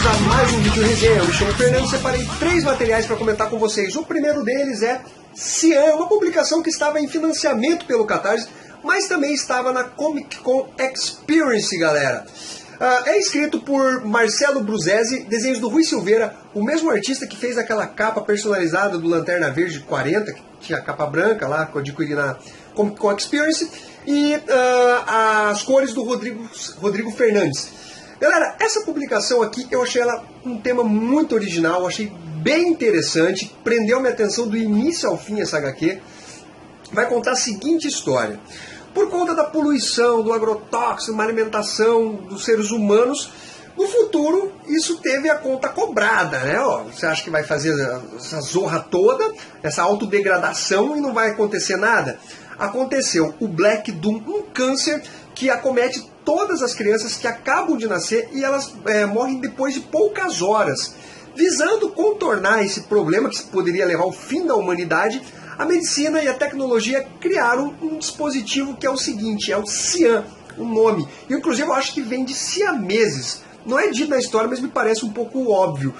bem-vindos a mais um vídeo resenha. Eu me chamo Fernando, separei 3 materiais para comentar com vocês. O primeiro deles é Cian, uma publicação que estava em financiamento pelo Catarse, mas também estava na Comic Con Experience, galera. É escrito por Marcelo Bruzesi, desenhos do Rui Silveira, o mesmo artista que fez aquela capa personalizada do Lanterna Verde 40, que tinha a capa branca lá, que eu adquiri na Comic Con Experience, e as cores do Rodrigo Fernandes. Galera, essa publicação aqui, eu achei ela um tema muito original, achei bem interessante, prendeu minha atenção do início ao fim essa HQ. Vai contar a seguinte história. Por conta da poluição, do agrotóxico, uma alimentação dos seres humanos, no futuro isso teve a conta cobrada, né? Você acha que vai fazer essa zorra toda, essa autodegradação e não vai acontecer nada? Aconteceu o Black Doom, um câncer que acomete todas as crianças que acabam de nascer e elas morrem depois de poucas horas. Visando contornar esse problema que poderia levar ao fim da humanidade, a medicina e a tecnologia criaram um dispositivo que é o seguinte, é o Cian, o nome. E inclusive eu acho que vem de siameses. Não é dito na história, mas me parece um pouco óbvio.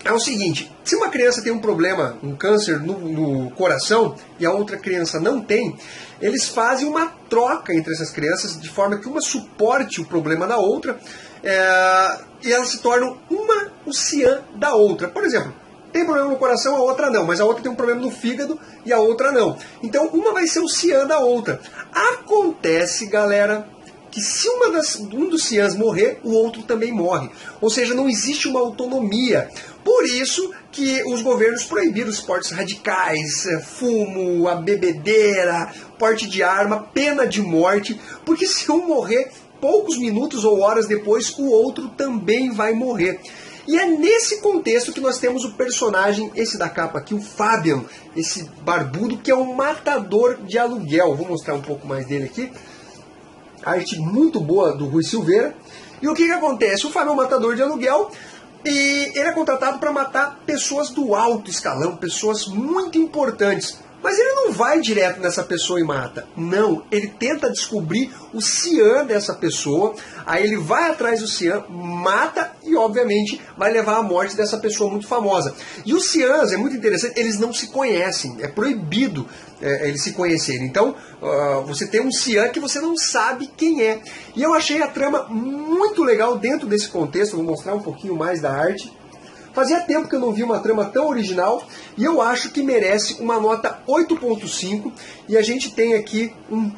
É o seguinte, se uma criança tem um problema, um câncer no coração, e a outra criança não tem, eles fazem uma troca entre essas crianças, de forma que uma suporte o problema da outra, e elas se tornam o Cian da outra. Por exemplo, tem problema no coração, a outra não, mas a outra tem um problema no fígado e a outra não. Então uma vai ser o Cian da outra. Acontece, galera, que se um dos Cians morrer, o outro também morre. Ou seja, não existe uma autonomia. Por isso que os governos proibiram os esportes radicais, fumo, a bebedeira, porte de arma, pena de morte, porque se um morrer, poucos minutos ou horas depois, o outro também vai morrer. E é nesse contexto que nós temos o personagem, esse da capa aqui, o Fabian, esse barbudo, que é um matador de aluguel. Vou mostrar um pouco mais dele aqui. Arte muito boa do Rui Silveira. E o que acontece? O Fabian é um matador de aluguel e ele é contratado para matar pessoas do alto escalão, pessoas muito importantes. Mas ele não vai direto nessa pessoa e mata. Não, ele tenta descobrir o Cian dessa pessoa, aí ele vai atrás do Cian, mata e obviamente vai levar à morte dessa pessoa muito famosa. E os Cians, é muito interessante, eles não se conhecem, é proibido eles se conhecerem. Então você tem um Cian que você não sabe quem é. E eu achei a trama muito legal dentro desse contexto, vou mostrar um pouquinho mais da arte. Fazia tempo que eu não vi uma trama tão original e eu acho que merece uma nota 8.5 e a gente tem aqui um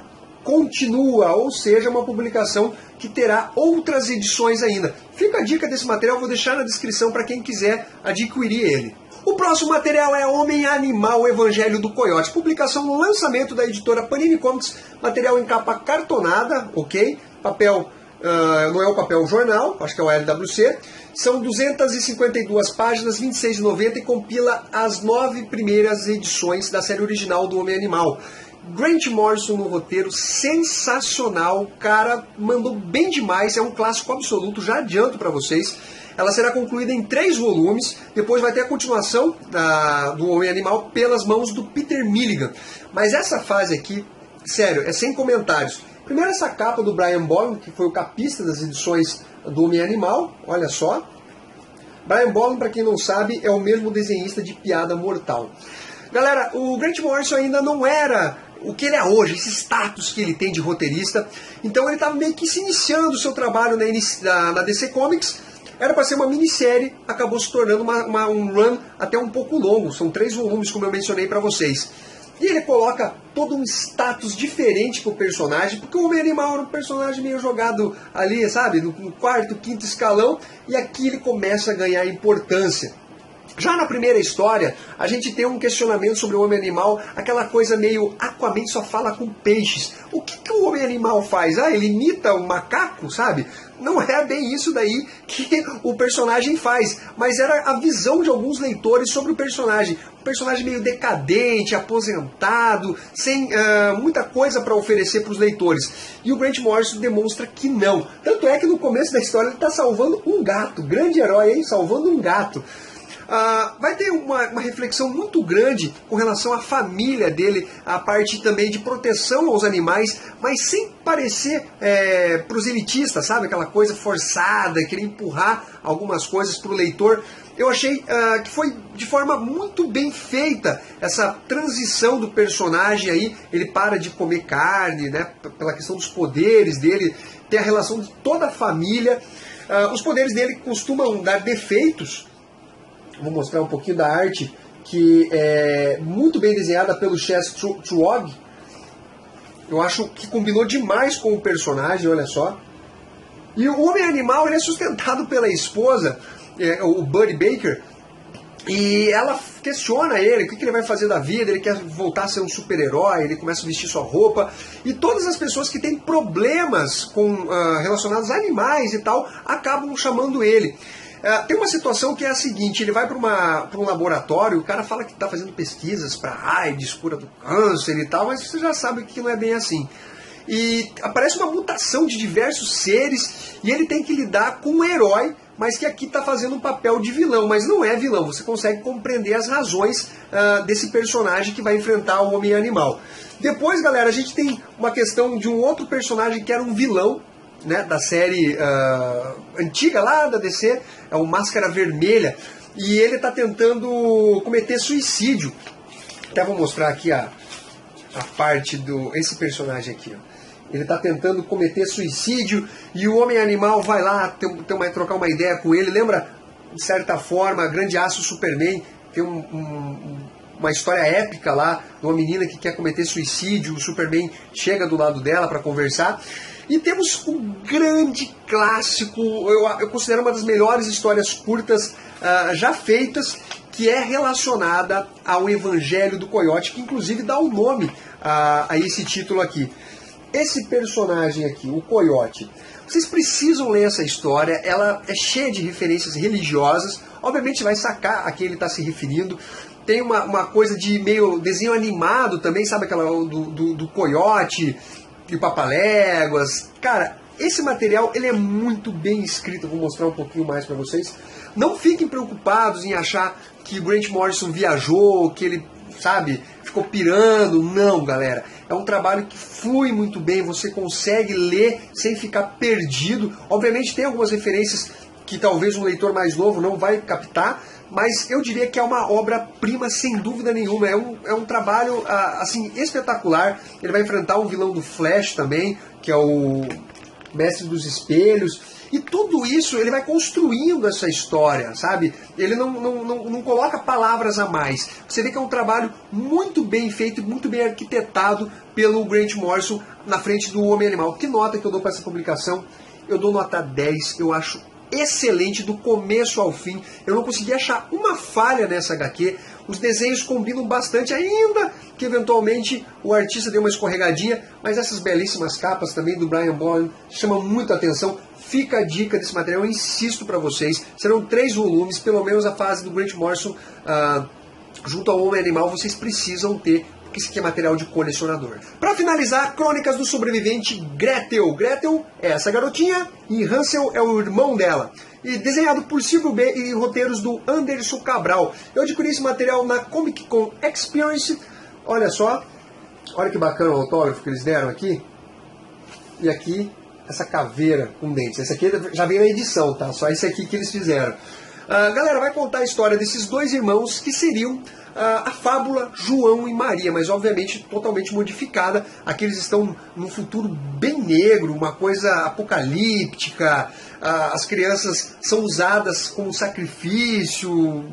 continua, ou seja, uma publicação que terá outras edições ainda. Fica a dica desse material, vou deixar na descrição para quem quiser adquirir ele. O próximo material é Homem Animal, o Evangelho do Coiote, publicação no lançamento da editora Panini Comics, material em capa cartonada, ok? Papel, não é o papel jornal, acho que é o LWC. São 252 páginas, R$ 26,90 e compila as 9 primeiras edições da série original do Homem Animal. Grant Morrison no roteiro, sensacional, o cara mandou bem demais, é um clássico absoluto, já adianto para vocês. Ela será concluída em 3 volumes, depois vai ter a continuação do Homem Animal pelas mãos do Peter Milligan. Mas essa fase aqui, sério, é sem comentários. Primeiro essa capa do Brian Bolland, que foi o capista das edições do Homem Animal, olha só. Brian Bolland, para quem não sabe, é o mesmo desenhista de Piada Mortal. Galera, o Grant Morrison ainda não era o que ele é hoje, esse status que ele tem de roteirista. Então ele estava meio que se iniciando o seu trabalho na DC Comics. Era para ser uma minissérie, acabou se tornando um run até um pouco longo. São 3 volumes, como eu mencionei para vocês. E ele coloca todo um status diferente pro personagem, porque o Homem Animal era um personagem meio jogado ali, sabe, no 4º, 5º escalão, e aqui ele começa a ganhar importância. Já na primeira história, a gente tem um questionamento sobre o Homem Animal, aquela coisa meio Aquaman só fala com peixes. O que o Homem Animal faz? Ele imita um macaco, sabe? Não é bem isso daí que o personagem faz, mas era a visão de alguns leitores sobre o personagem. Um personagem meio decadente, aposentado, sem muita coisa para oferecer para os leitores. E o Grant Morrison demonstra que não. Tanto é que no começo da história ele está salvando um gato. Grande herói, hein? Salvando um gato. Vai ter uma reflexão muito grande com relação à família dele, a parte também de proteção aos animais, mas sem parecer proselitistas, sabe? Aquela coisa forçada, querer empurrar algumas coisas para o leitor. Eu achei que foi de forma muito bem feita essa transição do personagem aí. Ele para de comer carne, né, pela questão dos poderes dele, tem a relação de toda a família. Os poderes dele costumam dar defeitos. Vou mostrar um pouquinho da arte, que é muito bem desenhada pelo Chess Truog. Eu acho que combinou demais com o personagem, olha só. E o Homem-Animal, ele é sustentado pela esposa, o Buddy Baker, e ela questiona ele, o que ele vai fazer da vida, ele quer voltar a ser um super-herói, ele começa a vestir sua roupa, e todas as pessoas que têm problemas relacionados a animais e tal, acabam chamando ele. Tem uma situação que é a seguinte, ele vai para um laboratório, o cara fala que está fazendo pesquisas para AIDS, cura do câncer e tal, mas você já sabe que não é bem assim. E aparece uma mutação de diversos seres, e ele tem que lidar com um herói, mas que aqui está fazendo um papel de vilão, mas não é vilão, você consegue compreender as razões desse personagem que vai enfrentar o Homem-Animal. Depois, galera, a gente tem uma questão de um outro personagem que era um vilão, né, da série antiga lá da DC, é o Máscara Vermelha, e ele está tentando cometer suicídio. Até vou mostrar aqui a parte esse personagem aqui, ó. Ele está tentando cometer suicídio e o Homem-Animal vai lá trocar uma ideia com ele. Lembra, de certa forma, a Grande Aço Superman, tem uma história épica lá, de uma menina que quer cometer suicídio, o Superman chega do lado dela para conversar. E temos um grande clássico, eu considero uma das melhores histórias curtas já feitas, que é relacionada ao Evangelho do Coiote, que inclusive dá o nome a esse título aqui. Esse personagem aqui, o Coiote, vocês precisam ler essa história, ela é cheia de referências religiosas, obviamente vai sacar a quem ele está se referindo. Tem uma coisa de meio desenho animado também, sabe aquela do Coiote e o Papaléguas. Cara, esse material ele é muito bem escrito, eu vou mostrar um pouquinho mais para vocês. Não fiquem preocupados em achar que o Grant Morrison viajou, que ele, sabe, ficou pirando. Não, galera. É um trabalho que flui muito bem, você consegue ler sem ficar perdido. Obviamente tem algumas referências que talvez um leitor mais novo não vai captar, mas eu diria que é uma obra-prima sem dúvida nenhuma. É um trabalho assim espetacular. Ele vai enfrentar um vilão do Flash também, que é o Mestre dos Espelhos. E tudo isso ele vai construindo essa história, sabe? Ele não coloca palavras a mais. Você vê que é um trabalho muito bem feito, muito bem arquitetado pelo Grant Morrison na frente do Homem-Animal. Que nota que eu dou para essa publicação? Eu dou nota 10, eu acho excelente do começo ao fim. Eu não consegui achar uma falha nessa HQ. Os desenhos combinam bastante, ainda que eventualmente o artista deu uma escorregadinha, mas essas belíssimas capas também do Brian Boland chamam muito a atenção. Fica a dica desse material, eu insisto para vocês. Serão 3 volumes, pelo menos a fase do Grant Morrison junto ao Homem-Animal vocês precisam ter, porque isso aqui é material de colecionador. Para finalizar, Crônicas do Sobrevivente Gretel. Gretel é essa garotinha e Hansel é o irmão dela. E desenhado por Silvio B. e roteiros do Anderson Cabral. Eu adquiri esse material na Comic Con Experience. Olha só, olha que bacana o autógrafo que eles deram aqui. E aqui, essa caveira com dentes. Esse aqui já veio na edição, tá? Só esse aqui que eles fizeram. Galera, vai contar a história desses 2 irmãos que seriam a fábula João e Maria, mas obviamente totalmente modificada. Aqui eles estão num futuro bem negro, uma coisa apocalíptica. As crianças são usadas como sacrifício.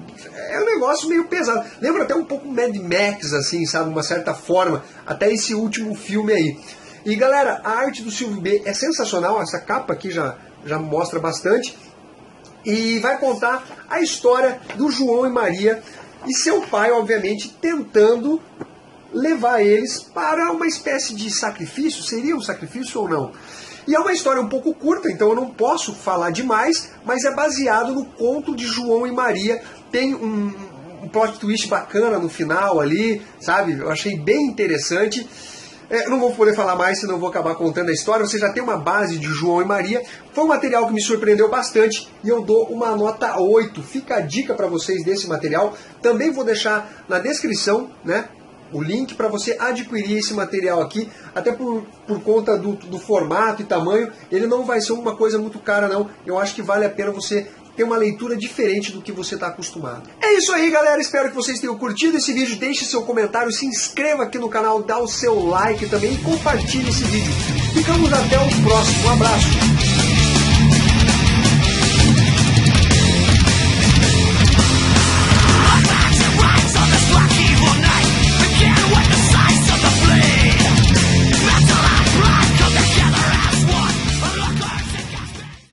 É um negócio meio pesado. Lembra até um pouco Mad Max, assim, sabe? Uma certa forma. Até esse último filme aí. E galera, a arte do Silvio B é sensacional. Essa capa aqui já mostra bastante. E vai contar a história do João e Maria e seu pai, obviamente, tentando levar eles para uma espécie de sacrifício. Seria um sacrifício ou não? E é uma história um pouco curta, então eu não posso falar demais, mas é baseado no conto de João e Maria. Tem um plot twist bacana no final ali, sabe? Eu achei bem interessante. Não vou poder falar mais, senão eu vou acabar contando a história. Você já tem uma base de João e Maria. Foi um material que me surpreendeu bastante e eu dou uma nota 8. Fica a dica para vocês desse material. Também vou deixar na descrição, né, o link para você adquirir esse material aqui, até por conta do formato e tamanho. Ele não vai ser uma coisa muito cara, não. Eu acho que vale a pena você ter uma leitura diferente do que você está acostumado. É isso aí, galera. Espero que vocês tenham curtido esse vídeo. Deixe seu comentário, se inscreva aqui no canal, dá o seu like também e compartilhe esse vídeo. Ficamos até o próximo. Um abraço.